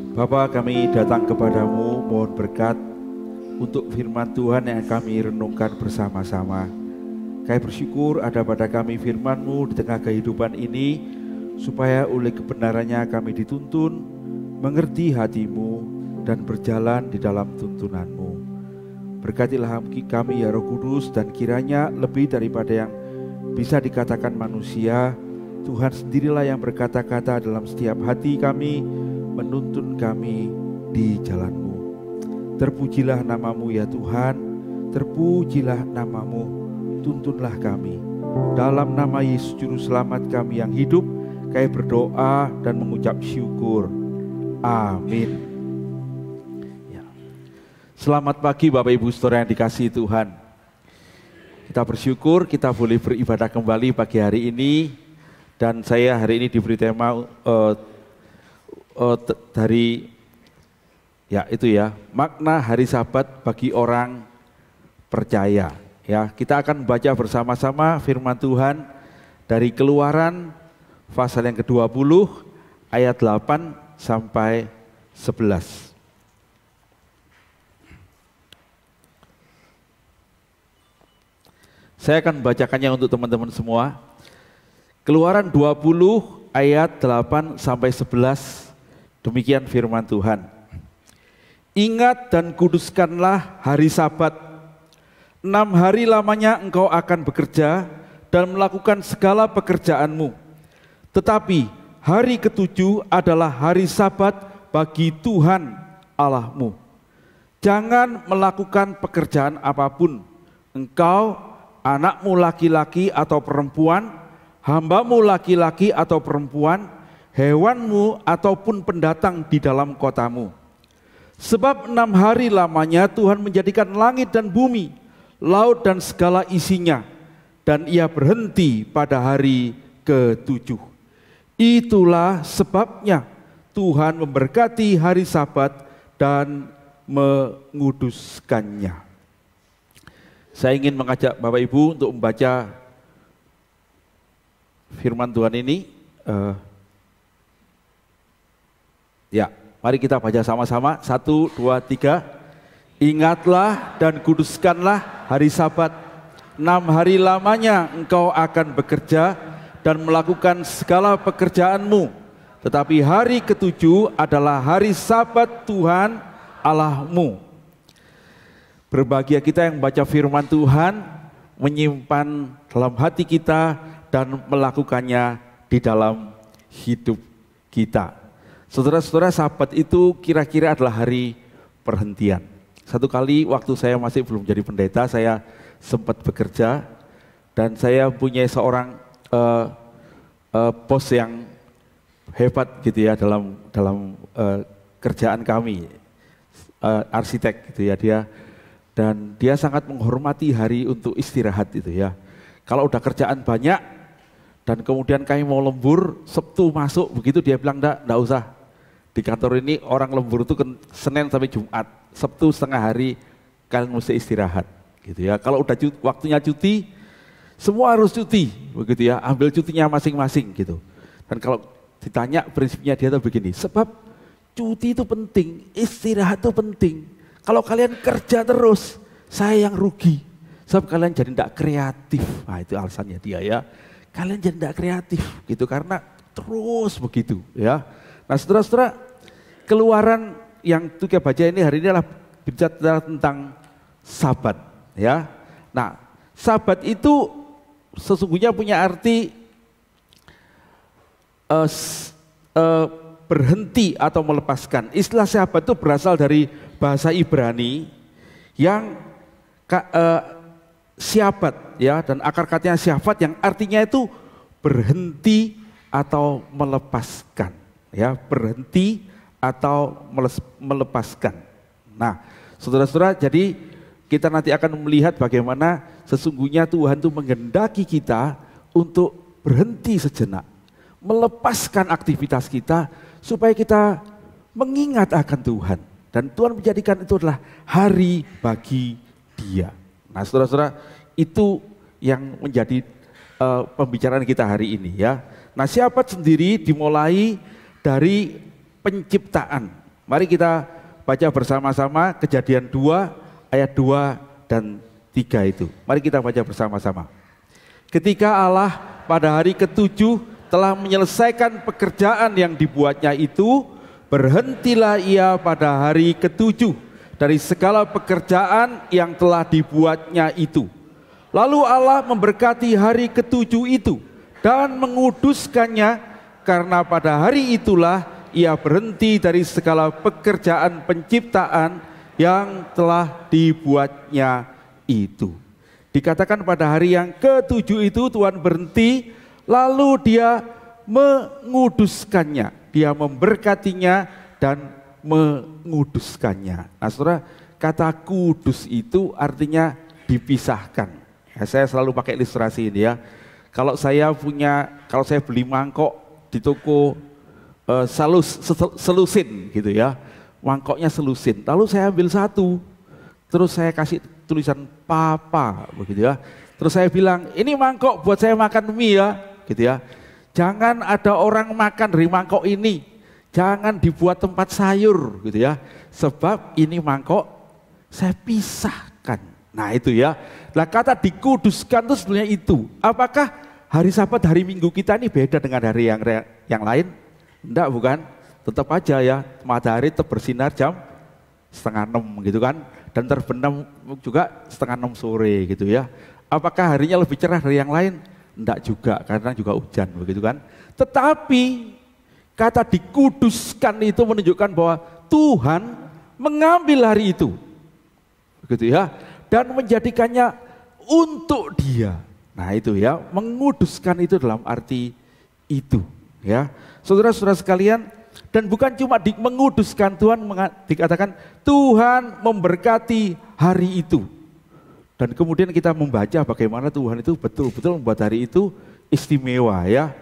Bapa, kami datang kepadamu, mohon berkat untuk firman Tuhan yang kami renungkan bersama-sama. Kami bersyukur ada pada kami firman-Mu di tengah kehidupan ini, supaya oleh kebenarannya kami dituntun, mengerti hati-Mu, dan berjalan di dalam tuntunan-Mu. Berkatilah kami ya Roh Kudus, dan kiranya lebih daripada yang bisa dikatakan manusia, Tuhan sendirilah yang berkata-kata dalam setiap hati kami, menuntun kami di jalan-Mu. Terpujilah nama-Mu ya Tuhan, terpujilah nama-Mu, tuntunlah kami. Dalam nama Yesus Juru Selamat kami yang hidup, kami berdoa dan mengucap syukur. Amin. Ya. Selamat pagi Bapak Ibu Saudara yang dikasihi Tuhan. Kita bersyukur kita boleh beribadah kembali pagi hari ini. Dan saya hari ini diberi tema dari makna hari Sabat bagi orang percaya. Ya, kita akan membaca bersama-sama firman Tuhan dari Keluaran pasal yang ke-20 ayat 8 sampai 11. Saya akan membacakannya untuk teman-teman semua. Keluaran 20 ayat 8 sampai 11. Demikian firman Tuhan. Ingat dan kuduskanlah hari Sabat. 6 hari lamanya engkau akan bekerja dan melakukan segala pekerjaanmu. Tetapi hari ke-7 adalah hari Sabat bagi Tuhan Allahmu. Jangan melakukan pekerjaan apapun. Engkau, anakmu laki-laki atau perempuan, hambamu laki-laki atau perempuan, hewanmu ataupun pendatang di dalam kotamu. Sebab 6 hari lamanya Tuhan menjadikan langit dan bumi, laut dan segala isinya, dan ia berhenti pada hari ke-7. Itulah sebabnya Tuhan memberkati hari Sabat dan menguduskannya. Saya ingin mengajak Bapak Ibu untuk membaca firman Tuhan ini. Mari kita baca sama-sama. 1, 2, 3. Ingatlah dan kuduskanlah hari Sabat. 6 hari lamanya engkau akan bekerja dan melakukan segala pekerjaanmu. Tetapi hari ke-7 adalah hari Sabat Tuhan Allahmu. Berbahagia kita yang membaca firman Tuhan, menyimpan dalam hati kita dan melakukannya di dalam hidup kita. Saudara-saudara, Sabat itu kira-kira adalah hari perhentian. Satu kali waktu saya masih belum jadi pendeta, saya sempat bekerja dan saya punya seorang bos yang hebat gitu ya dalam kerjaan kami, arsitek gitu ya dia, dan dia sangat menghormati hari untuk istirahat itu ya. Kalau udah kerjaan banyak dan kemudian kami mau lembur, Sabtu masuk begitu dia bilang enggak usah. Di kantor ini orang lembur itu Senin sampai Jumat, Sabtu setengah hari kalian mesti istirahat gitu ya. Kalau udah waktunya cuti, semua harus cuti begitu ya, ambil cutinya masing-masing gitu. Dan kalau ditanya prinsipnya dia tuh begini, sebab cuti itu penting, istirahat itu penting. Kalau kalian kerja terus, saya yang rugi. Sebab kalian jadi tidak kreatif. Nah itu alasannya dia ya. Kalian jadi tidak kreatif gitu karena terus begitu ya. Nah saudara-saudara, Keluaran yang kita baca ini hari ini adalah bicara tentang Sabat ya. Nah Sabat itu sesungguhnya punya arti berhenti atau melepaskan. Istilah Sabat itu berasal dari bahasa Ibrani yang syabat ya, dan akar katanya syabat yang artinya itu berhenti atau melepaskan ya, berhenti atau melepaskan. Nah saudara-saudara, jadi kita nanti akan melihat bagaimana sesungguhnya Tuhan itu menghendaki kita untuk berhenti sejenak, melepaskan aktivitas kita supaya kita mengingat akan Tuhan. Dan Tuhan menjadikan itu adalah hari bagi Dia. Nah saudara-saudara, itu yang menjadi pembicaraan kita hari ini ya. Nah Sabat sendiri dimulai dari penciptaan. Mari kita baca bersama-sama Kejadian 2 ayat 2 dan 3 itu. Mari kita baca bersama-sama. Ketika Allah pada hari ke-7 telah menyelesaikan pekerjaan yang dibuatnya itu, berhentilah ia pada hari ke-7 dari segala pekerjaan yang telah dibuatnya itu. Lalu Allah memberkati hari ke-7 itu dan menguduskannya, karena pada hari itulah ia berhenti dari segala pekerjaan penciptaan yang telah dibuatnya itu. Dikatakan pada hari yang ke-7 itu Tuhan berhenti, lalu dia menguduskannya. Dia memberkatinya dan menguduskannya. Nah saudara, kata kudus itu artinya dipisahkan. Ya, saya selalu pakai ilustrasi ini ya. Kalau saya beli mangkok di toko selusin gitu ya. Mangkoknya selusin. Lalu saya ambil satu. Terus saya kasih tulisan papa begitu ya. Terus saya bilang, ini mangkok buat saya makan mie ya, gitu ya. Jangan ada orang makan dari mangkok ini. Jangan dibuat tempat sayur gitu ya. Sebab ini mangkok saya pisahkan. Nah itu ya. Nah kata dikuduskan itu sebenarnya itu. Apakah hari Sabat, hari Minggu kita ini beda dengan hari yang lain? Enggak, bukan. Tetap aja ya, matahari tetap bersinar jam 5:30 gitu kan. Dan terbenam juga 5:30 sore gitu ya. Apakah harinya lebih cerah dari yang lain? Enggak juga, karena juga hujan begitu kan. Tetapi kata dikuduskan itu menunjukkan bahwa Tuhan mengambil hari itu. Begitu ya. Dan menjadikannya untuk Dia. Nah itu ya, menguduskan itu dalam arti itu ya. Saudara-saudara sekalian, dan bukan cuma menguduskan, Tuhan dikatakan Tuhan memberkati hari itu. Dan kemudian kita membaca bagaimana Tuhan itu betul-betul membuat hari itu istimewa ya.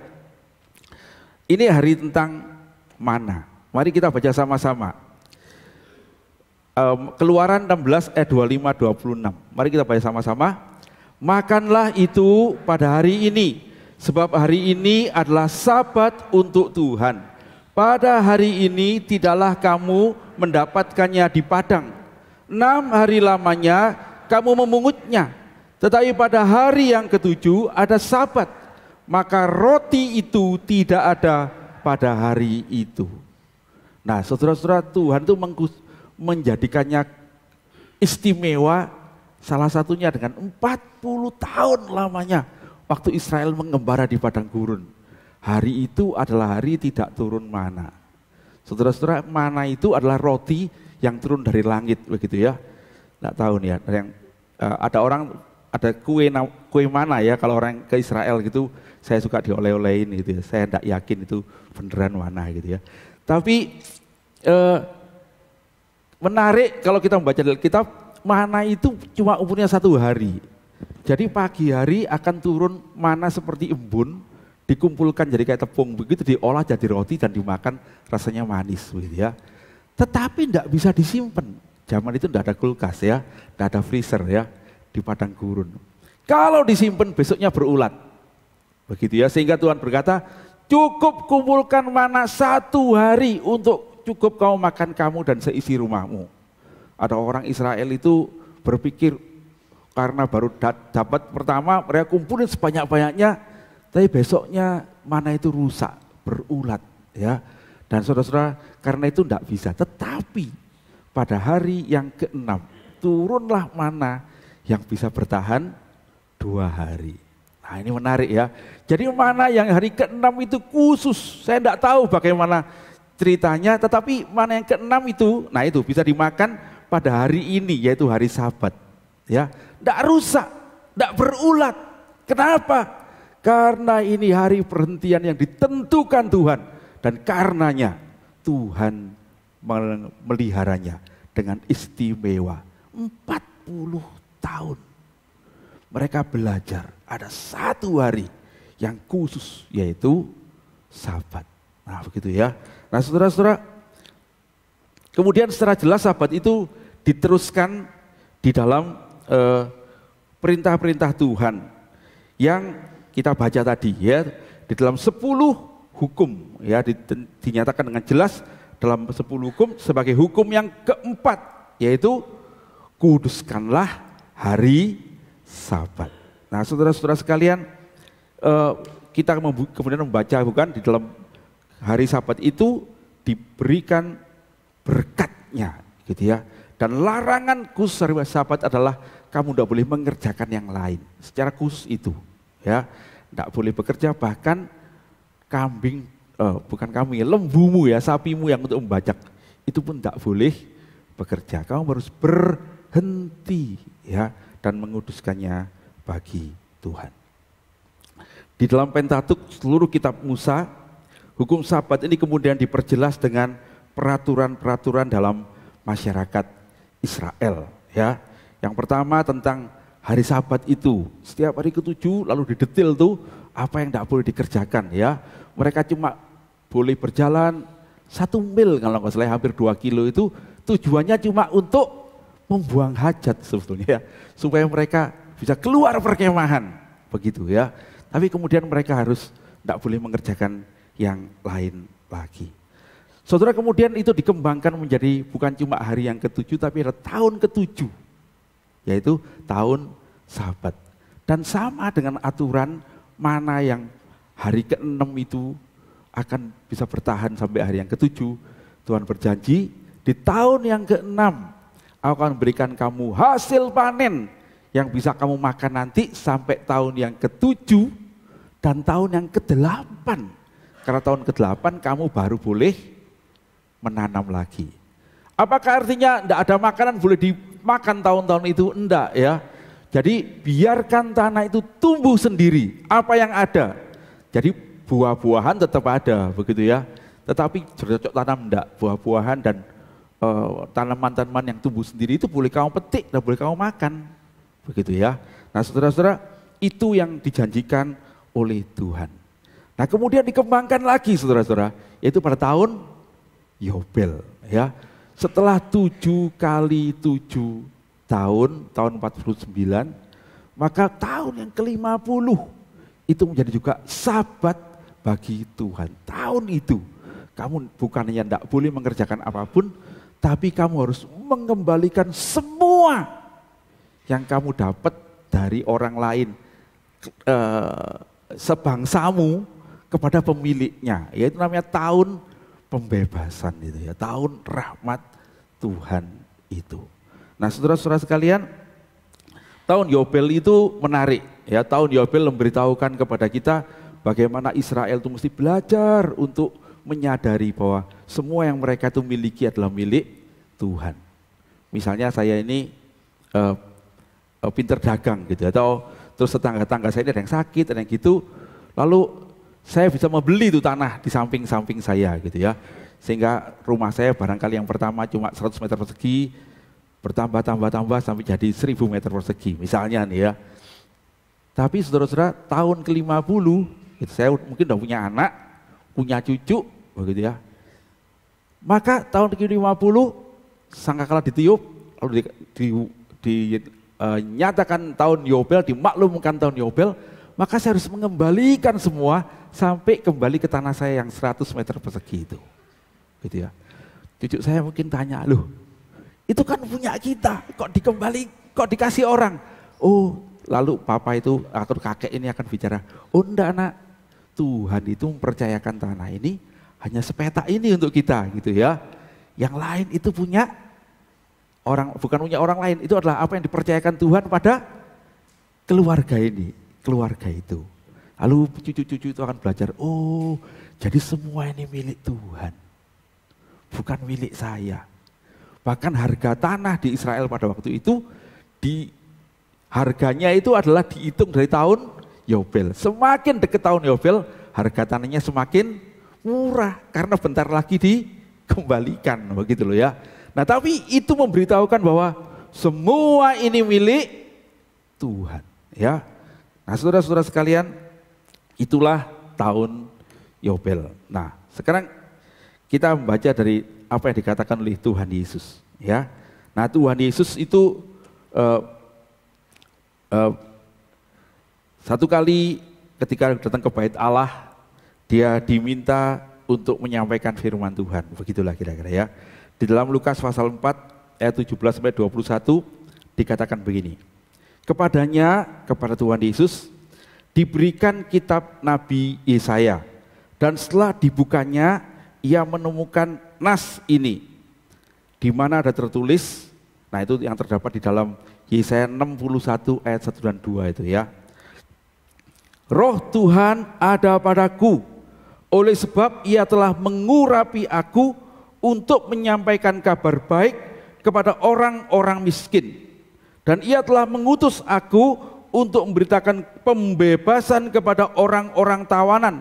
Ini hari tentang mana. Mari kita baca sama-sama. Keluaran 16 ayat 25-26. Mari kita baca sama-sama. Makanlah itu pada hari ini, sebab hari ini adalah Sabat untuk Tuhan. Pada hari ini tidaklah kamu mendapatkannya di padang. 6 hari lamanya kamu memungutnya, tetapi pada hari yang ke-7 ada Sabat, maka roti itu tidak ada pada hari itu. Nah saudara-saudara, Tuhan itu menjadikannya istimewa, salah satunya dengan 40 tahun lamanya waktu Israel mengembara di padang gurun. Hari itu adalah hari tidak turun mana. Saudara-saudara, mana itu adalah roti yang turun dari langit begitu ya. Nggak tahu nih ya, ada kue mana ya, kalau orang ke Israel gitu, saya suka dioleh-olehin gitu ya. Saya tidak yakin itu beneran mana gitu ya. Tapi menarik kalau kita membaca dalam kitab, mana itu cuma umurnya 1 hari. Jadi pagi hari akan turun mana seperti embun, dikumpulkan jadi kayak tepung begitu, diolah jadi roti dan dimakan, rasanya manis begitu ya. Tetapi tidak bisa disimpan. Zaman itu tidak ada kulkas ya, tidak ada freezer ya, di padang gurun. Kalau disimpan besoknya berulat. Begitu ya, sehingga Tuhan berkata, cukup kumpulkan mana 1 hari untuk cukup kau makan kamu dan seisi rumahmu. Ada orang Israel itu berpikir, karena baru dapat pertama, mereka kumpulin sebanyak-banyaknya, tapi besoknya mana itu rusak, berulat ya. Dan saudara-saudara, karena itu tidak bisa. Tetapi pada hari yang ke-6 turunlah mana yang bisa bertahan 2 hari. Nah ini menarik ya. Jadi mana yang hari ke-6 itu khusus. Saya tidak tahu bagaimana ceritanya, tetapi mana yang ke-6 itu, nah itu bisa dimakan pada hari ini, yaitu hari Sabat. Ya, tidak rusak, tidak berulat. Kenapa? Karena ini hari perhentian yang ditentukan Tuhan, dan karenanya Tuhan meliharanya dengan istimewa. 40 tahun mereka belajar ada 1 hari yang khusus, yaitu Sabat. Nah begitu ya. Nah saudara-saudara, kemudian secara jelas Sabat itu diteruskan di dalam perintah-perintah Tuhan yang kita baca tadi ya, di dalam 10 hukum ya, dinyatakan dengan jelas dalam 10 hukum sebagai hukum yang keempat, yaitu kuduskanlah hari Sabat. Nah, saudara-saudara sekalian, kita kemudian membaca bukan di dalam hari Sabat itu diberikan berkatnya, gitu ya. Dan larangan khusus hari Sabat adalah kamu tidak boleh mengerjakan yang lain. Secara khusus itu, ya, tidak boleh bekerja, bahkan lembumu ya, sapimu yang untuk membajak itu pun tidak boleh bekerja. Kamu harus berhenti, ya, dan menguduskannya bagi Tuhan. Di dalam Pentatuk, seluruh kitab Musa, hukum Sabat ini kemudian diperjelas dengan peraturan-peraturan dalam masyarakat Israel, ya. Yang pertama tentang hari Sabat itu, setiap hari ke-7 lalu didetail tuh apa yang tidak boleh dikerjakan, ya. Mereka cuma boleh berjalan 1 mil kalau nggak salah, hampir 2 kilo itu tujuannya cuma untuk membuang hajat sebetulnya, ya, supaya mereka bisa keluar perkemahan, begitu ya. Tapi kemudian mereka harus tidak boleh mengerjakan yang lain lagi. Saudara, kemudian itu dikembangkan menjadi bukan cuma hari yang ke-7 tapi ada tahun ke-7, yaitu tahun Sabat. Dan sama dengan aturan mana yang hari ke-6 itu akan bisa bertahan sampai hari yang ke-7, Tuhan berjanji di tahun yang ke-6 aku akan berikan kamu hasil panen yang bisa kamu makan nanti sampai tahun yang ke-7 dan tahun yang ke-8. Karena tahun ke-8 kamu baru boleh menanam lagi. Apakah artinya tidak ada makanan boleh dimakan tahun-tahun itu? Enggak, ya. Jadi biarkan tanah itu tumbuh sendiri, apa yang ada. Jadi buah-buahan tetap ada, begitu ya. Tetapi bercocok tanam enggak, buah-buahan dan tanaman-tanaman yang tumbuh sendiri itu boleh kamu petik dan boleh kamu makan, begitu ya. Nah, saudara-saudara, itu yang dijanjikan oleh Tuhan. Nah, kemudian dikembangkan lagi, saudara-saudara, yaitu pada tahun Yobel, ya. Setelah 7 kali 7 tahun 49, maka tahun yang ke-50 itu menjadi juga Sabat bagi Tuhan. Tahun itu kamu bukannya tidak boleh mengerjakan apapun, tapi kamu harus mengembalikan semua yang kamu dapat dari orang lain, sebangsamu, kepada pemiliknya. Yaitu namanya tahun pembebasan itu ya, tahun rahmat Tuhan itu. Nah, saudara-saudara sekalian, tahun Yobel itu menarik ya. Tahun Yobel memberitahukan kepada kita bagaimana Israel itu mesti belajar untuk menyadari bahwa semua yang mereka itu miliki adalah milik Tuhan. Misalnya saya ini pinter dagang gitu, atau terus tetangga-tetangga saya ini ada yang sakit, ada yang gitu, lalu saya bisa membeli itu tanah di samping-samping saya gitu ya. Sehingga rumah saya barangkali yang pertama cuma 100 meter persegi, bertambah sampai jadi 1000 meter persegi misalnya nih ya. Tapi saudara-saudara, tahun ke-50 itu saya mungkin udah punya anak, punya cucu begitu ya. Maka tahun ke-50 sangkakala ditiup, lalu dinyatakan tahun Yobel, dimaklumkan tahun Yobel, maka saya harus mengembalikan semua sampai kembali ke tanah saya yang 100 meter persegi itu. Gitu ya. Cucu saya mungkin tanya, loh itu kan punya kita, kok dikasih orang? Oh, lalu papa itu atau kakek ini akan bicara, oh enggak anak, Tuhan itu mempercayakan tanah ini hanya sepetak ini untuk kita gitu ya. Yang lain itu punya orang, bukan punya orang lain, itu adalah apa yang dipercayakan Tuhan pada keluarga ini, keluarga itu. Lalu cucu-cucu itu akan belajar, oh jadi semua ini milik Tuhan, bukan milik saya. Bahkan harga tanah di Israel pada waktu itu, harganya itu adalah dihitung dari tahun Yobel. Semakin dekat tahun Yobel, harga tanahnya semakin murah, karena bentar lagi dikembalikan, begitu loh ya. Nah, tapi itu memberitahukan bahwa semua ini milik Tuhan, ya. Nah, saudara-saudara sekalian, itulah tahun Yobel. Nah, sekarang kita membaca dari apa yang dikatakan oleh Tuhan Yesus, ya. Nah, Tuhan Yesus itu satu kali ketika datang ke bait Allah, dia diminta untuk menyampaikan firman Tuhan. Begitulah kira-kira ya. Di dalam Lukas pasal 4 ayat 17 sampai 21 dikatakan begini. Kepada Tuhan Yesus diberikan kitab Nabi Yesaya, dan setelah dibukanya ia menemukan nas ini, di mana ada tertulis, nah itu yang terdapat di dalam Yesaya 61 ayat 1 dan 2 itu ya. Roh Tuhan ada padaku, oleh sebab ia telah mengurapi aku untuk menyampaikan kabar baik kepada orang-orang miskin. Dan ia telah mengutus aku untuk memberitakan pembebasan kepada orang-orang tawanan,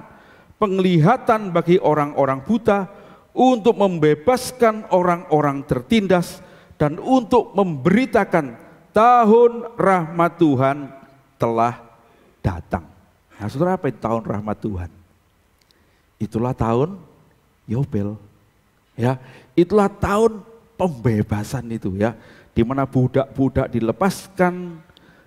penglihatan bagi orang-orang buta, untuk membebaskan orang-orang tertindas, dan untuk memberitakan tahun rahmat Tuhan telah datang. Nah saudara, apa itu tahun rahmat Tuhan? Itulah tahun Yobel. Ya, itulah tahun pembebasan itu ya, di mana budak-budak dilepaskan,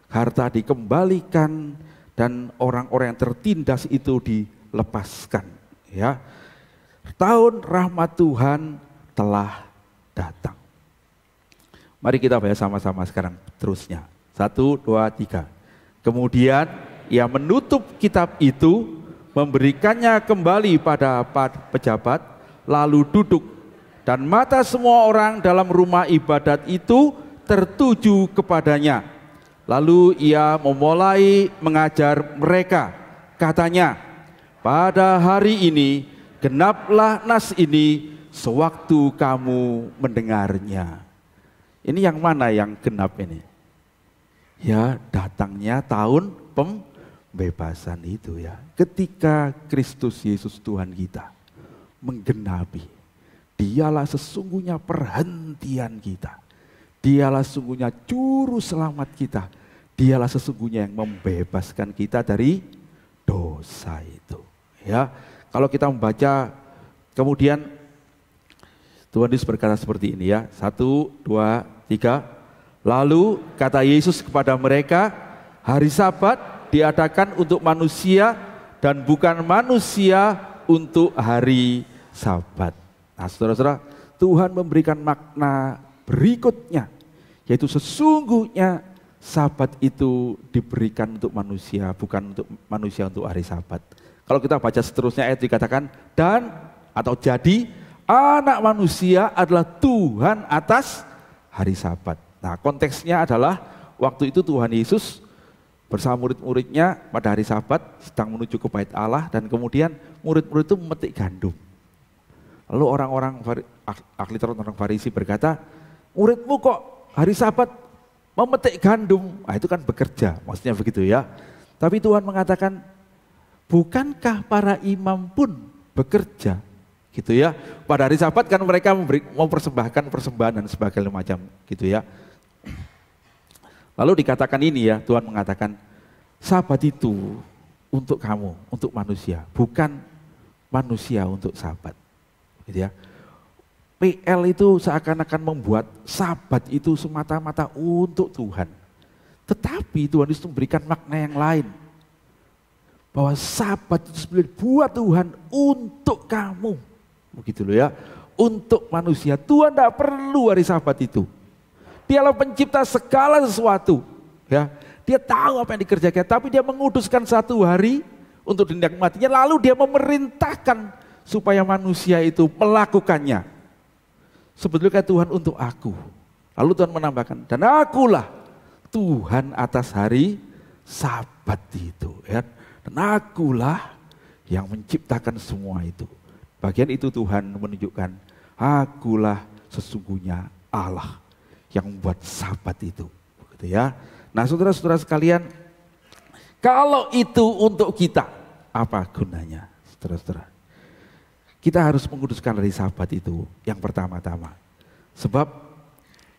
harta dikembalikan, dan orang-orang yang tertindas itu dilepaskan. Ya, tahun rahmat Tuhan telah datang. Mari kita baca sama-sama sekarang terusnya. 1, 2, 3. Kemudian ia menutup kitab itu, memberikannya kembali pada pejabat, lalu duduk. Dan mata semua orang dalam rumah ibadat itu tertuju kepadanya. Lalu ia memulai mengajar mereka. Katanya, pada hari ini genaplah nas ini sewaktu kamu mendengarnya. Ini yang mana yang genap ini? Ya, datangnya tahun pembebasan itu ya. Ketika Kristus Yesus Tuhan kita menggenapi, dialah sesungguhnya perhentian kita. Dialah sesungguhnya juru selamat kita. Dialah sesungguhnya yang membebaskan kita dari dosa itu. Ya, kalau kita membaca kemudian Tuhan Yesus berkata seperti ini ya. 1, 2, 3. Lalu kata Yesus kepada mereka, hari Sabat diadakan untuk manusia dan bukan manusia untuk hari Sabat. Nah saudara-saudara, Tuhan memberikan makna berikutnya, yaitu sesungguhnya Sabat itu diberikan untuk manusia, bukan untuk manusia untuk hari Sabat. Kalau kita baca seterusnya ayat dikatakan, dan atau jadi anak manusia adalah Tuhan atas hari Sabat. Nah konteksnya adalah waktu itu Tuhan Yesus bersama murid-muridnya pada hari Sabat sedang menuju ke bait Allah, dan kemudian murid-murid itu memetik gandum. Lalu orang-orang ahli Taurat, orang Farisi berkata, muridmu kok hari Sabat memetik gandum? Nah itu kan bekerja, maksudnya begitu ya. Tapi Tuhan mengatakan, bukankah para imam pun bekerja? Gitu ya. Pada hari Sabat kan mereka mau persembahkan persembahan dan sebagainya macam gitu ya. Lalu dikatakan ini ya, Tuhan mengatakan, Sabat itu untuk kamu, untuk manusia, bukan manusia untuk Sabat. Gitu ya. PL itu seakan-akan membuat Sabat itu semata-mata untuk Tuhan. Tetapi Tuhan itu memberikan makna yang lain. Bahwa Sabat itu sebenarnya buat Tuhan untuk kamu. Begitu loh ya. Untuk manusia. Tuhan tidak perlu hari Sabat itu. Dialah pencipta segala sesuatu. Ya, dia tahu apa yang dikerjakan, tapi dia menguduskan satu hari untuk dinikmatinya, lalu dia memerintahkan supaya manusia itu melakukannya. Sebetulnya Tuhan untuk aku. Lalu Tuhan menambahkan, dan akulah Tuhan atas hari Sabat itu. Ya. Dan akulah yang menciptakan semua itu. Bagian itu Tuhan menunjukkan, akulah sesungguhnya Allah yang membuat Sabat itu, gitu ya. Nah, saudara-saudara sekalian, kalau itu untuk kita, apa gunanya, saudara-saudara? Kita harus menguduskan hari Sabat itu yang pertama-tama, sebab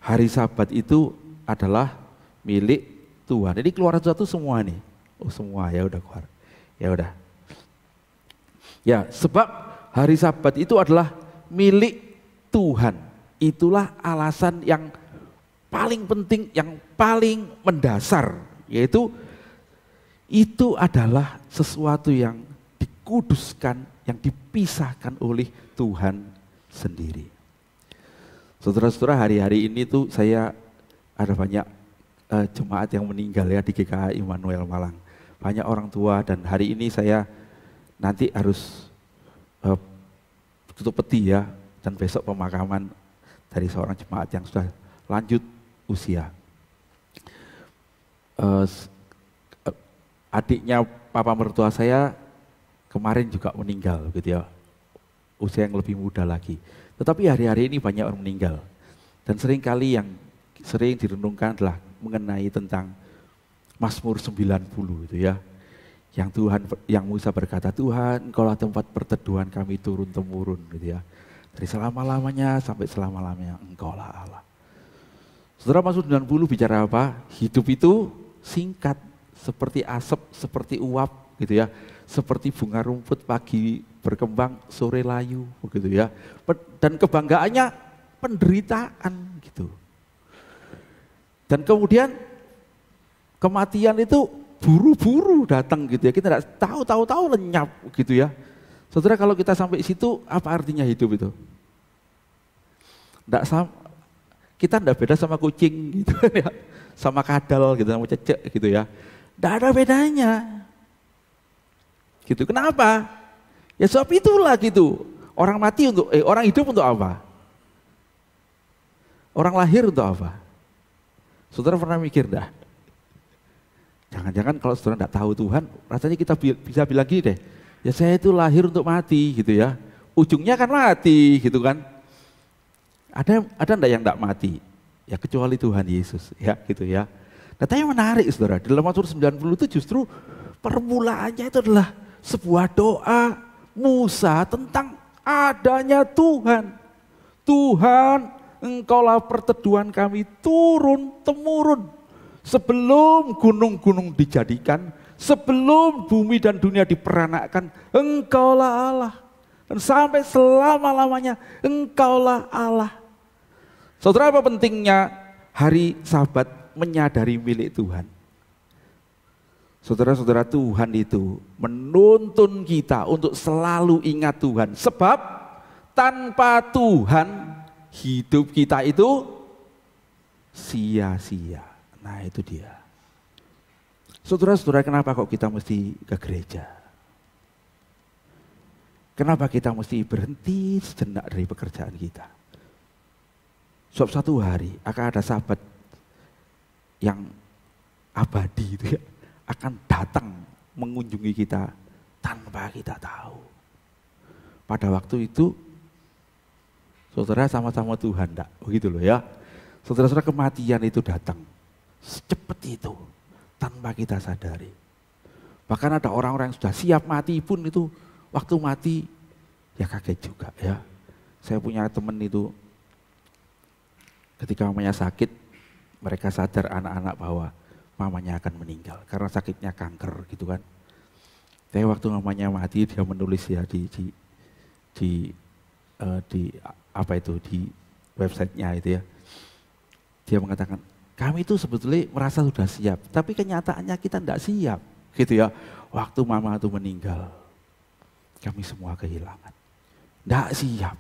hari Sabat itu adalah milik Tuhan. Ini keluar satu semua nih, oh semua ya udah keluar, ya udah. Ya, sebab hari Sabat itu adalah milik Tuhan. Itulah alasan yang paling penting, yang paling mendasar, yaitu itu adalah sesuatu yang dikuduskan, yang dipisahkan oleh Tuhan sendiri. Saudara-saudara, hari-hari ini tuh saya ada banyak jemaat yang meninggal ya di GKA Immanuel Malang. Banyak orang tua, dan hari ini saya nanti harus tutup peti ya, dan besok pemakaman dari seorang jemaat yang sudah lanjut usia. Adiknya papa mertua saya kemarin juga meninggal gitu ya, usia yang lebih muda lagi. Tetapi hari-hari ini banyak orang meninggal. Dan seringkali yang sering direnungkan adalah mengenai tentang Mazmur 90 itu ya. Yang Musa berkata, Tuhan Engkaulah tempat perteduhan kami turun-temurun gitu ya. Dari selama-lamanya sampai selama-lamanya Engkaulah Allah. Saudara, Mazmur 90 bicara apa? Hidup itu singkat, seperti asap, seperti uap gitu ya. Seperti bunga rumput pagi berkembang, sore layu begitu ya. Dan kebanggaannya penderitaan gitu. Dan kemudian kematian itu buru-buru datang gitu ya. Kita tidak tahu lenyap gitu ya. Saudara, kalau kita sampai situ, apa artinya hidup itu? Kita tidak beda sama kucing gitu ya. Sama kadal gitu, sama cecek gitu ya. Tidak ada bedanya. Gitu. Kenapa? Ya sebab itulah gitu. Orang hidup untuk apa? Orang lahir untuk apa? Saudara pernah mikir dah? Jangan-jangan kalau saudara tidak tahu Tuhan, rasanya kita bisa bilang gini deh, ya saya itu lahir untuk mati gitu ya. Ujungnya kan mati gitu kan. Ada enggak yang tidak mati? Ya kecuali Tuhan Yesus ya gitu ya. Nah, tapi menarik saudara, di dalam Mazmur 90 itu justru permulaannya itu adalah sebuah doa Musa tentang adanya Tuhan. Tuhan, Engkaulah perteduhan kami turun-temurun. Sebelum gunung-gunung dijadikan, sebelum bumi dan dunia diperanakkan, Engkaulah Allah. Dan sampai selama-lamanya, Engkaulah Allah. Saudara, apa pentingnya hari Sabat menyadari milik Tuhan? Saudara-saudara, Tuhan itu menuntun kita untuk selalu ingat Tuhan. Sebab tanpa Tuhan, hidup kita itu sia-sia. Nah itu dia. Saudara-saudara, kenapa kok kita mesti ke gereja? Kenapa kita mesti berhenti sejenak dari pekerjaan kita? Sebab satu hari akan ada Sabat yang abadi itu ya, akan datang mengunjungi kita tanpa kita tahu. Pada waktu itu, saudara sama-sama Tuhan, enggak? Begitu loh ya. Saudara-saudara, kematian itu datang secepat itu tanpa kita sadari. Bahkan ada orang-orang yang sudah siap mati pun itu waktu mati ya kaget juga ya. Saya punya teman itu ketika mamanya sakit, mereka sadar anak-anak bahwa mamanya akan meninggal karena sakitnya kanker gitu kan. Tapi waktu mamanya mati dia menulis ya di websitenya itu ya. Dia mengatakan, kami itu sebetulnya merasa sudah siap, tapi kenyataannya kita tidak siap, gitu ya. Waktu mama itu meninggal, kami semua kehilangan, tidak siap,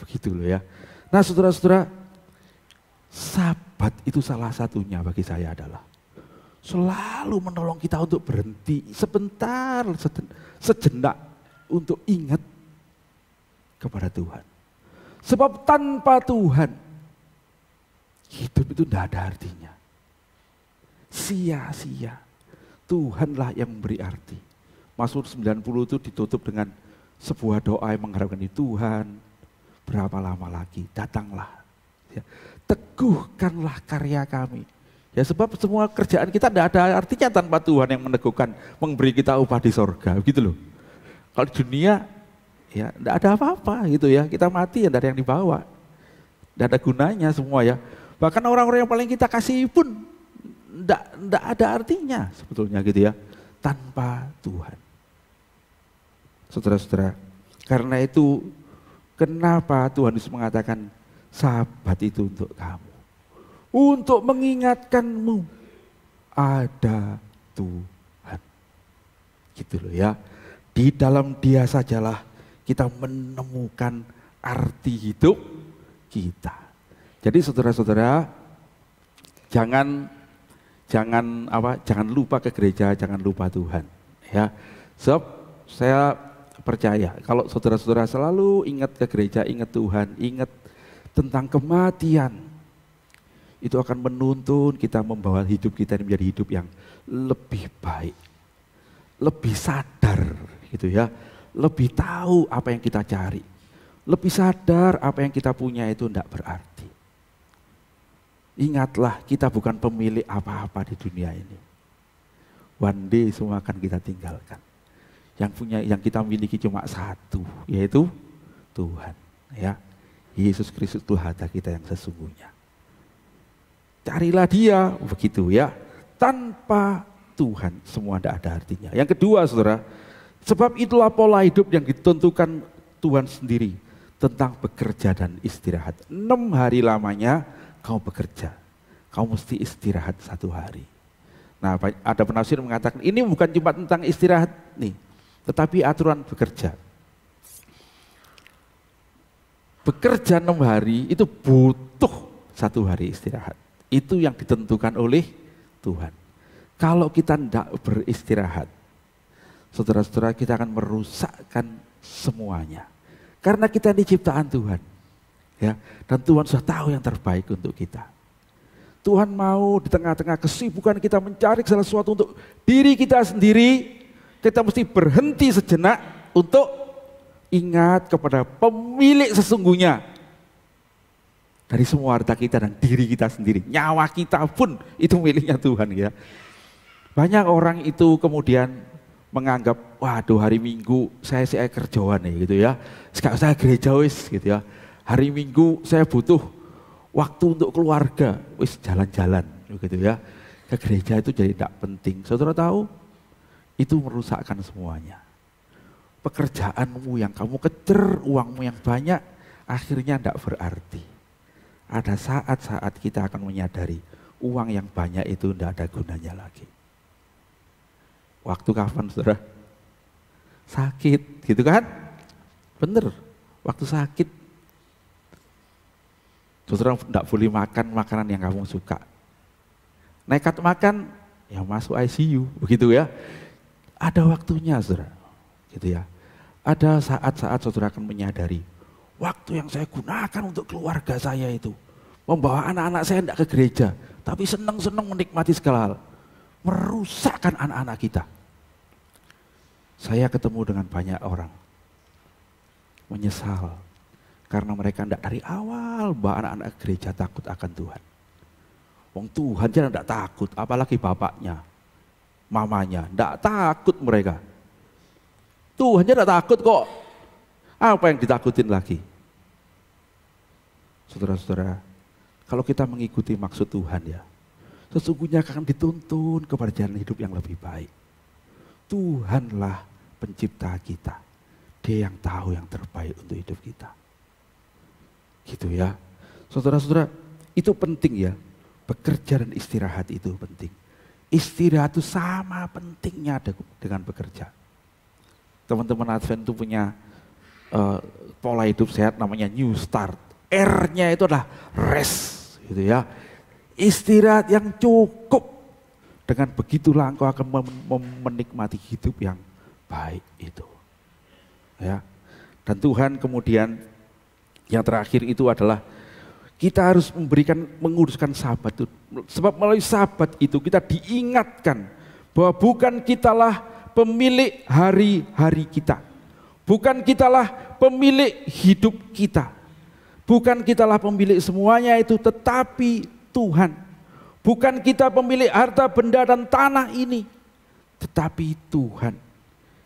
begitu loh ya. Nah saudara-saudara, Sabat itu salah satunya bagi saya adalah selalu menolong kita untuk berhenti sebentar, sejenak untuk ingat kepada Tuhan. Sebab tanpa Tuhan, hidup itu tidak ada artinya. Sia-sia. Tuhanlah yang memberi arti. Mazmur 90 itu ditutup dengan sebuah doa yang mengharapkan Tuhan, berapa lama lagi? Datanglah. Ya. Teguhkanlah karya kami. Ya sebab semua kerjaan kita tidak ada artinya tanpa Tuhan yang meneguhkan, memberi kita upah di sorga. Gitu loh. Kalau di dunia, ya tidak ada apa-apa gitu ya. Kita mati ya tidak ada yang dibawa. Tidak ada gunanya semua ya. Bahkan orang-orang yang paling kita kasih pun tidak ada artinya sebetulnya gitu ya, tanpa Tuhan. Saudara-saudara, karena itu kenapa Tuhan Yesus mengatakan Sabat itu untuk kamu, untuk mengingatkanmu ada Tuhan. Gitu loh ya. Di dalam Dia sajalah kita menemukan arti hidup kita. Jadi saudara-saudara, jangan lupa ke gereja, jangan lupa Tuhan. Ya, sebab saya percaya kalau saudara-saudara selalu ingat ke gereja, ingat Tuhan, ingat tentang kematian, itu akan menuntun kita membawa hidup kita ini menjadi hidup yang lebih baik, lebih sadar gitu ya, lebih tahu apa yang kita cari, lebih sadar apa yang kita punya itu tidak berarti. Ingatlah, kita bukan pemilik apa-apa di dunia ini. One day semua akan kita tinggalkan. Yang kita miliki cuma satu, yaitu Tuhan. Ya, Yesus Kristus itu harta kita yang sesungguhnya. Carilah Dia, begitu ya. Tanpa Tuhan semua tidak ada artinya. Yang kedua, saudara, sebab itulah pola hidup yang ditentukan Tuhan sendiri tentang bekerja dan istirahat. 6 hari lamanya kau bekerja, kau mesti istirahat 1 hari. Nah, ada penafsir mengatakan ini bukan cuma tentang istirahat nih, tetapi aturan bekerja. Bekerja 6 hari itu butuh 1 hari istirahat. Itu yang ditentukan oleh Tuhan. Kalau kita tidak beristirahat, saudara-saudara, kita akan merusakkan semuanya. Karena kita ini ciptaan Tuhan. Ya, dan Tuhan sudah tahu yang terbaik untuk kita. Tuhan mau di tengah-tengah kesibukan kita mencari sesuatu untuk diri kita sendiri, kita mesti berhenti sejenak untuk ingat kepada pemilik sesungguhnya dari semua harta kita dan diri kita sendiri. Nyawa kita pun itu miliknya Tuhan ya. Banyak orang itu kemudian menganggap, waduh hari Minggu saya kerjaan nih gitu ya. Sekarang saya gereja wis gitu ya. Hari Minggu saya butuh waktu untuk keluarga, wis jalan-jalan gitu ya. Ke gereja itu jadi tidak penting. Saudara tahu, itu merusakkan semuanya. Pekerjaanmu yang kamu kejar, uangmu yang banyak, akhirnya tidak berarti. Ada saat-saat kita akan menyadari uang yang banyak itu tidak ada gunanya lagi. Waktu kapan, saudara? Sakit, gitu kan? Bener, waktu sakit. Saudara tidak boleh makan makanan yang kamu suka. Nekat makan, ya masuk ICU, begitu ya. Ada waktunya, saudara. Gitu ya. Ada saat-saat saudara akan menyadari, waktu yang saya gunakan untuk keluarga saya itu, membawa anak-anak saya tidak ke gereja, tapi senang-senang menikmati segala hal, merusakkan anak-anak kita. Saya ketemu dengan banyak orang, menyesal, karena mereka tidak dari awal bawa anak-anak ke gereja takut akan Tuhan. Wong Tuhan jangan tidak takut, apalagi bapaknya, mamanya, tidak takut mereka. Tuhan tidak takut kok. Apa yang ditakutin lagi? Saudara-saudara, kalau kita mengikuti maksud Tuhan ya, sesungguhnya akan dituntun kepada jalan hidup yang lebih baik. Tuhanlah pencipta kita. Dia yang tahu yang terbaik untuk hidup kita. Gitu ya. Saudara-saudara, itu penting ya. Bekerja dan istirahat itu penting. Istirahat itu sama pentingnya dengan bekerja. Teman-teman Advent itu punya pola hidup sehat namanya New Start. R-nya itu adalah rest, gitu ya. Istirahat yang cukup. Dengan begitulah engkau akan menikmati hidup yang baik itu. Ya. Dan Tuhan kemudian yang terakhir itu adalah kita harus menguruskan sabat itu. Sebab melalui sabat itu kita diingatkan bahwa bukan kitalah pemilik hari-hari kita. Bukan kitalah pemilik hidup kita. Bukan kitalah pemilik semuanya itu, tetapi Tuhan. Bukan kita pemilik harta, benda dan tanah ini, tetapi Tuhan.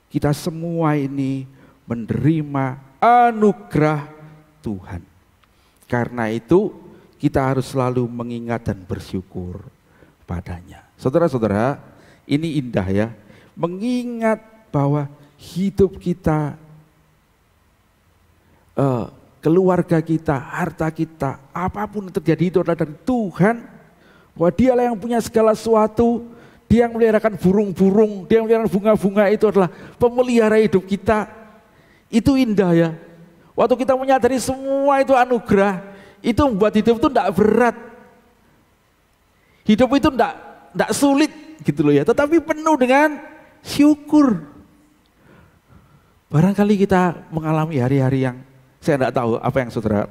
Kita semua ini menerima anugerah Tuhan. Karena itu kita harus selalu mengingat dan bersyukur padanya. Saudara-saudara, ini indah ya. Mengingat bahwa hidup kita, keluarga kita, harta kita, apapun yang terjadi itu adalah dari Tuhan. Bahwa Dialah yang punya segala sesuatu, Dia yang meliharakan burung-burung, Dia yang meliharakan bunga-bunga, itu adalah pemelihara hidup kita. Itu indah ya. Waktu kita menyadari semua itu anugerah, itu membuat hidup itu tidak berat. Hidup itu tidak sulit gitu loh ya, tetapi penuh dengan syukur. Barangkali kita mengalami hari-hari yang saya tidak tahu apa yang saudara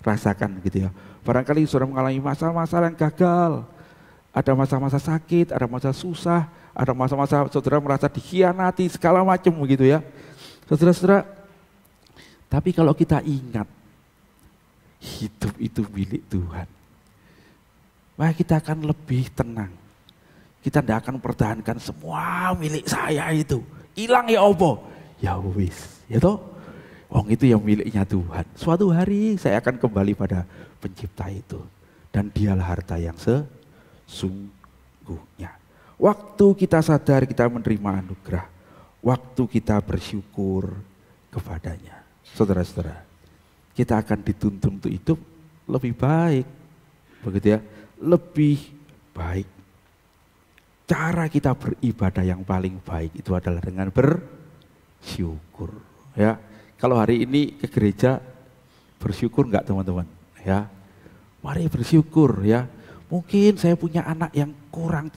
rasakan gitu ya. Barangkali saudara mengalami masa-masa yang gagal, ada masa-masa sakit, ada masa susah, ada masa-masa saudara merasa dikhianati segala macam begitu ya. Saudara-saudara, tapi kalau kita ingat hidup itu milik Tuhan, maka kita akan lebih tenang. Kita tidak akan mempertahankan semua milik saya itu. Hilang ya opo? Ya wis, ya toh? Wong itu yang miliknya Tuhan. Suatu hari saya akan kembali pada pencipta itu. Dan dialah harta yang sesungguhnya. Waktu kita sadar kita menerima anugerah, waktu kita bersyukur kepadanya. Saudara-saudara, kita akan dituntun untuk hidup lebih baik. Begitu ya, lebih baik. Cara kita beribadah yang paling baik itu adalah dengan bersyukur. Ya, kalau hari ini ke gereja bersyukur enggak teman-teman? Ya, mari bersyukur ya. Mungkin saya punya anak yang kurang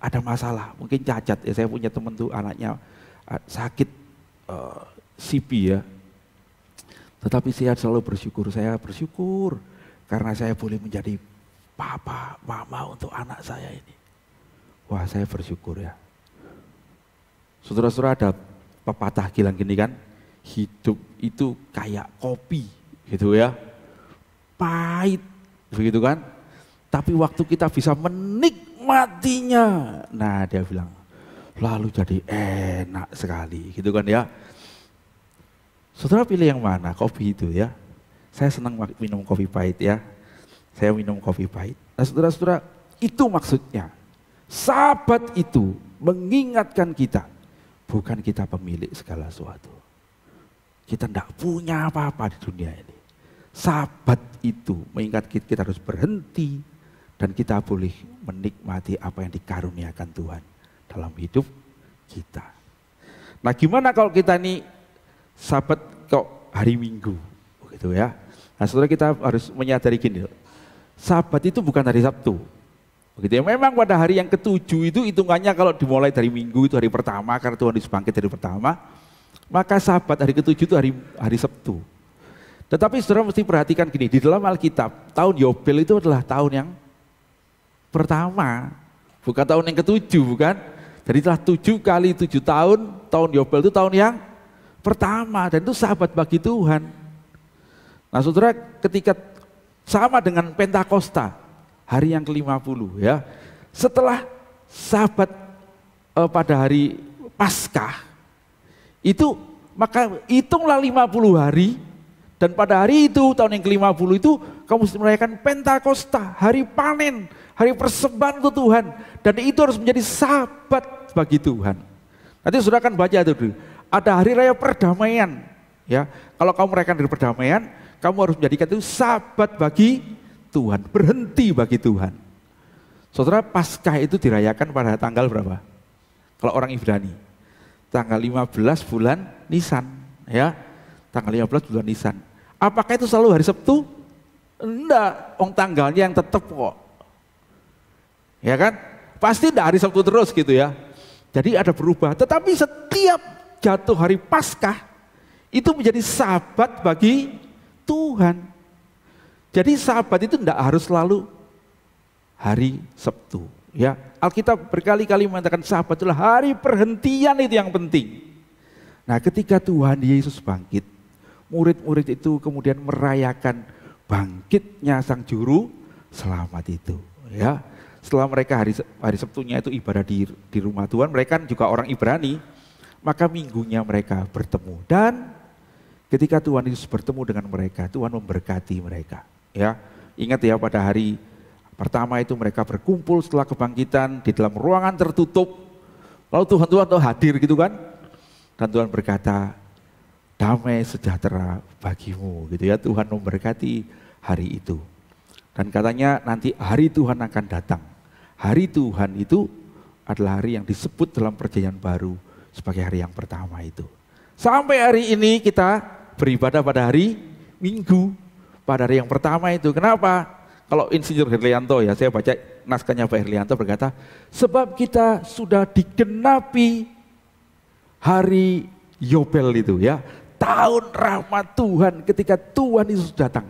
ada masalah, mungkin cacat. Ya, saya punya teman tuh anaknya sakit CP ya. Tetapi saya selalu bersyukur. Saya bersyukur karena saya boleh menjadi papa, mama untuk anak saya ini. Wah, saya bersyukur ya. Saudara-saudara, ada pepatah bilang gini kan, hidup itu kayak kopi gitu ya. Pahit begitu kan. Tapi waktu kita bisa menikmatinya, nah dia bilang, lalu jadi enak sekali gitu kan ya. Saudara pilih yang mana? Kopi itu ya. Saya senang minum kopi pahit ya. Saya minum kopi pahit. Nah saudara-saudara, itu maksudnya. Sahabat itu mengingatkan kita, bukan kita pemilik segala sesuatu. Kita tidak punya apa-apa di dunia ini. Sahabat itu mengingat kita harus berhenti dan kita boleh menikmati apa yang dikaruniakan Tuhan dalam hidup kita. Nah gimana kalau kita ini sahabat kok hari Minggu gitu ya. Nah saudara, kita harus menyadari gini, sahabat itu bukan hari Sabtu. Begitu ya. Memang pada hari yang ketujuh itu hitungannya kalau dimulai dari Minggu itu hari pertama karena Tuhan Yesus bangkit dari pertama, maka sahabat hari ketujuh itu hari Sabtu. Tetapi saudara mesti perhatikan gini, di dalam Alkitab tahun Yobel itu adalah tahun yang pertama, bukan tahun yang ketujuh, bukan. Jadi telah 7 kali 7 tahun Yobel itu tahun yang pertama dan itu sahabat bagi Tuhan. Nah saudara, ketika sama dengan Pentakosta, hari yang ke-50 ya. Setelah sahabat pada hari Paskah itu, maka hitunglah 50 hari dan pada hari itu tahun yang ke-50 itu kamu mesti merayakan Pentakosta, hari panen, hari persembahan untuk Tuhan, dan itu harus menjadi sahabat bagi Tuhan. Nanti saudara akan baca itu, ada hari raya perdamaian ya. Kalau kamu merayakan hari perdamaian, kamu harus menjadikan itu sahabat bagi Tuhan, berhenti bagi Tuhan. Saudara, Paskah itu dirayakan pada tanggal berapa? Kalau orang Ibrani, tanggal 15 bulan Nisan, ya, tanggal 15 bulan Nisan. Apakah itu selalu hari Sabtu? Enggak, tanggalnya yang tetap kok. Ya kan? Pasti enggak hari Sabtu terus gitu ya. Jadi ada berubah, tetapi setiap jatuh hari Paskah itu menjadi sahabat bagi Tuhan. Jadi sahabat itu tidak harus selalu hari Sabtu. Ya, Alkitab berkali-kali mengatakan sahabat itulah hari perhentian, itu yang penting. Nah ketika Tuhan Yesus bangkit, murid-murid itu kemudian merayakan bangkitnya Sang Juru Selamat itu. Ya, setelah mereka hari Sabtunya itu ibadah di rumah Tuhan, mereka kan juga orang Ibrani, maka minggunya mereka bertemu. Dan ketika Tuhan Yesus bertemu dengan mereka, Tuhan memberkati mereka. Ya, ingat ya pada hari pertama itu mereka berkumpul setelah kebangkitan di dalam ruangan tertutup. Lalu Tuhan hadir gitu kan. Dan Tuhan berkata, damai sejahtera bagimu gitu ya. Tuhan memberkati hari itu. Dan katanya nanti hari Tuhan akan datang. Hari Tuhan itu adalah hari yang disebut dalam perjanjian baru sebagai hari yang pertama itu. Sampai hari ini kita beribadah pada hari Minggu, pada hari yang pertama itu. Kenapa? Kalau Insinyur Herlianto ya, saya baca naskahnya Pak Herlianto berkata, sebab kita sudah digenapi hari Yobel itu ya, tahun rahmat Tuhan ketika Tuhan Yesus datang.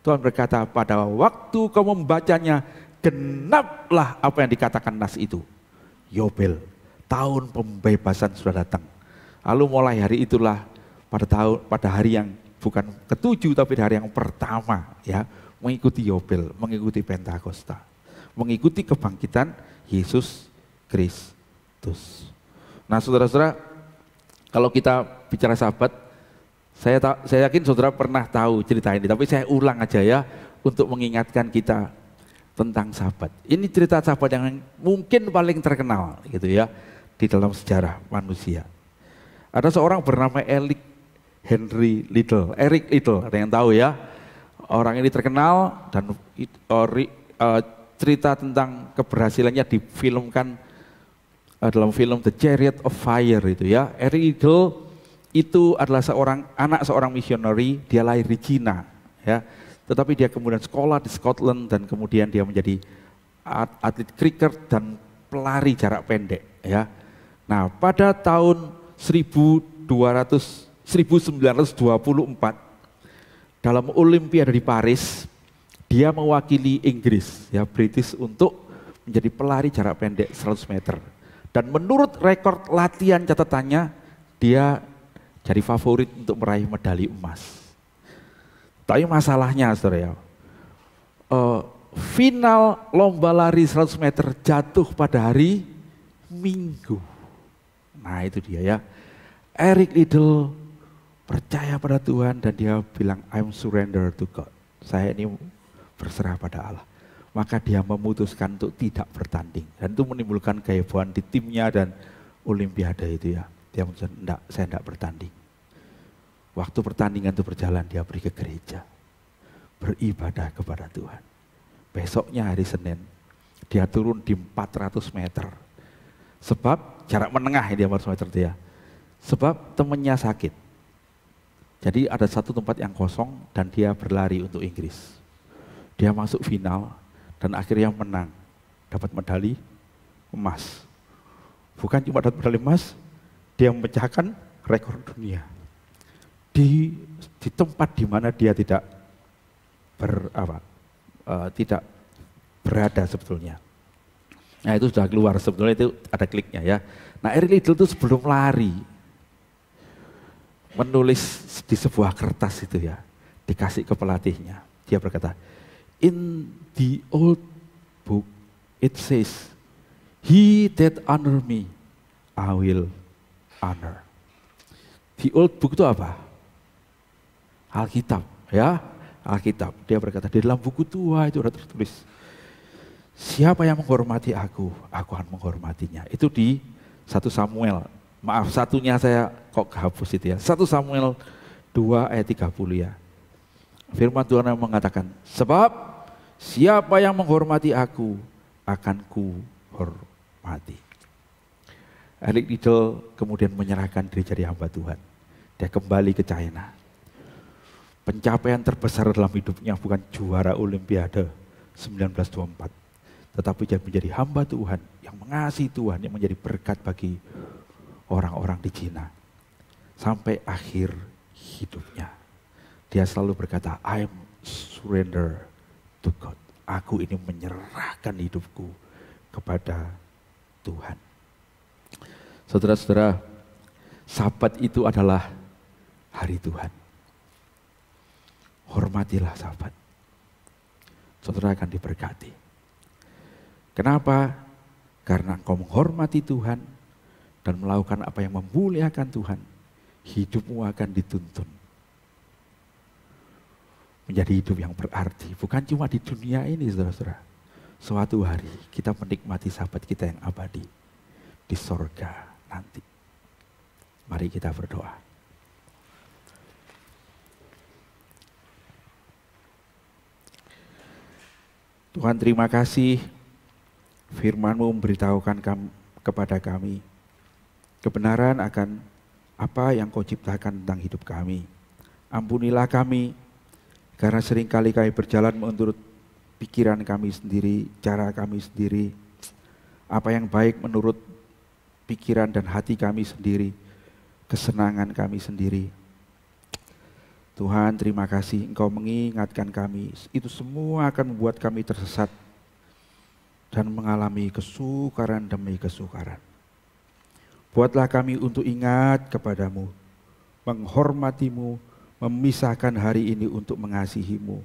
Tuhan berkata, pada waktu kau membacanya, genaplah apa yang dikatakan nas itu. Yobel, tahun pembebasan sudah datang. Lalu mulai hari itulah pada hari yang bukan ketujuh tapi hari yang pertama ya, mengikuti Yobel, mengikuti Pentakosta, mengikuti kebangkitan Yesus Kristus. Nah, saudara-saudara, kalau kita bicara sahabat, saya yakin saudara pernah tahu cerita ini, tapi saya ulang aja ya untuk mengingatkan kita tentang sahabat. Ini cerita sahabat yang mungkin paling terkenal gitu ya di dalam sejarah manusia. Ada seorang bernama Eric Liddell, ada yang tahu ya. Orang ini terkenal dan cerita tentang keberhasilannya difilmkan dalam film The Chariot of Fire itu ya. Eric Liddell itu adalah anak seorang misioneri, dia lahir di Cina ya. Tetapi dia kemudian sekolah di Scotland dan kemudian dia menjadi atlet kriket dan pelari jarak pendek ya. Nah, pada tahun 1924 dalam Olimpiade di Paris, dia mewakili Inggris ya, British, untuk menjadi pelari jarak pendek 100 meter. Dan menurut rekor latihan catatannya, dia jadi favorit untuk meraih medali emas. Tapi masalahnya saudara ya, final lomba lari 100 meter jatuh pada hari Minggu. Nah itu dia ya, Eric Liddell percaya pada Tuhan dan dia bilang, I'm surrender to God. Saya ini berserah pada Allah. Maka dia memutuskan untuk tidak bertanding. Dan itu menimbulkan kehebohan di timnya dan Olimpiade itu ya. Dia memutuskan, saya tidak bertanding. Waktu pertandingan itu berjalan, dia pergi ke gereja. Beribadah kepada Tuhan. Besoknya hari Senin, dia turun di 400 meter. Sebab jarak menengah dia 400 meter dia. Sebab temannya sakit. Jadi ada satu tempat yang kosong dan dia berlari untuk Inggris. Dia masuk final dan akhirnya menang. Dapat medali emas. Bukan cuma dapat medali emas, dia memecahkan rekor dunia. Di tempat di mana dia tidak berada sebetulnya. Nah itu sudah keluar, sebetulnya itu ada kliknya ya. Nah Eric Liddell itu sebelum lari, menulis di sebuah kertas itu ya, dikasih ke pelatihnya. Dia berkata, in the old book it says, he that honor me, I will honor. The old book itu apa? Alkitab ya, Alkitab. Dia berkata, di dalam buku tua itu sudah tertulis, siapa yang menghormati aku akan menghormatinya. Itu di 1 Samuel. Maaf, satunya saya kok kehapus itu ya. 1 Samuel 2 ayat 30 ya. Firman Tuhan yang mengatakan, sebab siapa yang menghormati aku akan ku hormati. Eric Liddell kemudian menyerahkan diri jadi hamba Tuhan. Dia kembali ke China. Pencapaian terbesar dalam hidupnya bukan juara Olimpiade 1924. Tetapi dia menjadi hamba Tuhan, yang mengasihi Tuhan, yang menjadi berkat bagi orang-orang di Cina. Sampai akhir hidupnya. Dia selalu berkata, I'm surrender to God. Aku ini menyerahkan hidupku kepada Tuhan. Saudara-saudara, Sabat itu adalah hari Tuhan. Hormatilah Sabat. Saudara akan diberkati. Kenapa? Karena engkau menghormati Tuhan dan melakukan apa yang memuliakan Tuhan, hidupmu akan dituntun menjadi hidup yang berarti. Bukan cuma di dunia ini, saudara-saudara. Suatu hari kita menikmati Sabat kita yang abadi di sorga nanti. Mari kita berdoa. Tuhan, terima kasih firman-Mu memberitahukan kepada kami kebenaran akan apa yang kau ciptakan tentang hidup kami. Ampunilah kami, karena seringkali kami berjalan menurut pikiran kami sendiri, cara kami sendiri, apa yang baik menurut pikiran dan hati kami sendiri, kesenangan kami sendiri. Tuhan, terima kasih Engkau mengingatkan kami, itu semua akan membuat kami tersesat dan mengalami kesukaran demi kesukaran. Buatlah kami untuk ingat kepadamu, menghormatimu, memisahkan hari ini untuk mengasihimu,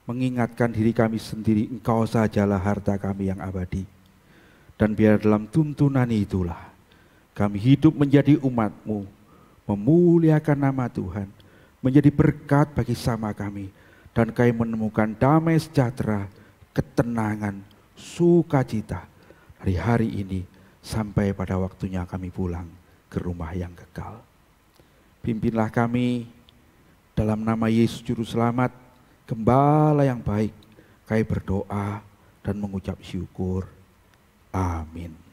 mengingatkan diri kami sendiri, Engkau sajalah harta kami yang abadi. Dan biar dalam tuntunan itulah kami hidup menjadi umat-Mu, memuliakan nama Tuhan, menjadi berkat bagi sama kami, dan kami menemukan damai sejahtera, ketenangan, sukacita dari hari ini sampai pada waktunya kami pulang ke rumah yang kekal. Pimpinlah kami dalam nama Yesus Juru Selamat, Gembala yang baik. Kami berdoa dan mengucap syukur. Amin.